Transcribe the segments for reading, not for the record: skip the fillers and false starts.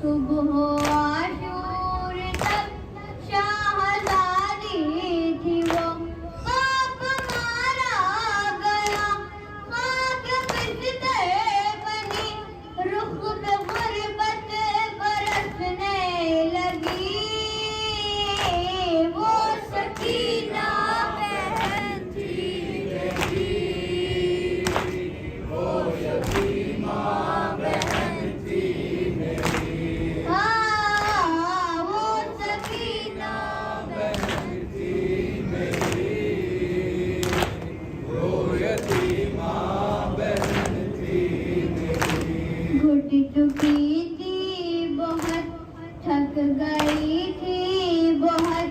सुबह आशूर तक शाहज़ादी थी वो, बाप मारा गया खाक बिस्तर बनी, रुख पे गुर्बत बरसने लगी। वो सकीना बहन थी मेरी, वो यतीमा बहन थी मेरी। हाँ, वो सकीना बहन थी मेरी, वो यतीमा बहन थी मेरी। घुट चुकी थी बहुत, थक गई थी बहुत,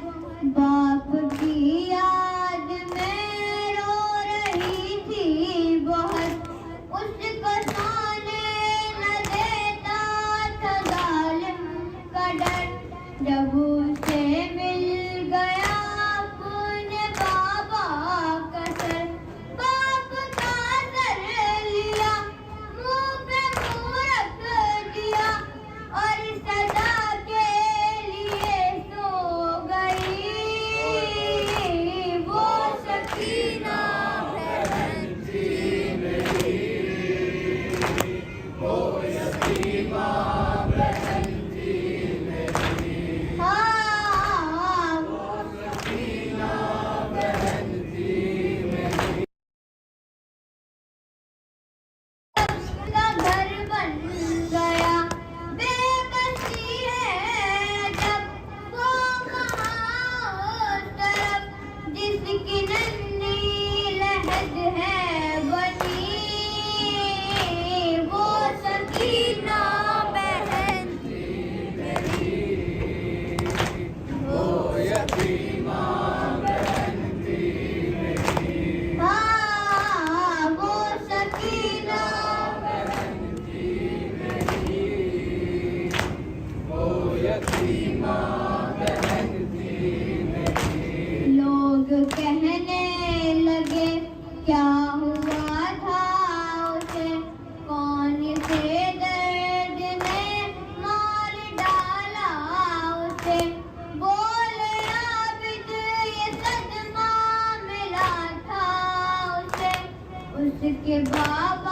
बाप की याद में रो रही थी बहुत। उसको सोने न देता था जालिम का डर, जब उसे मिल गया अपने बाबा का सर। बाप का सर लिया, मुंह पे मुंह रख दिया, और सदा के लिए सो गई। वो सकीना बहन थी मेरी, वो यतीमा बहन थी मेरी। हाँ, वो सकीना बहन थी मेरी। उसका घर बन गया, बेबसी है जब वो वहाँ उस तरफ, जिसकी नन्ही लहद है बनी। वो सकीना बहन थी मेरी, वो यतीमा बहन थी मेरी। हाँ, वो सकीना बहन थी मेरी, वो यतीमा बहन थी मेरी। लोग कहने लगे क्या हुआ था उसे, कौन से दर्द ने मार डाला उसे। बोले आबिद ये सदमा मिला था उसे, उसके बाबा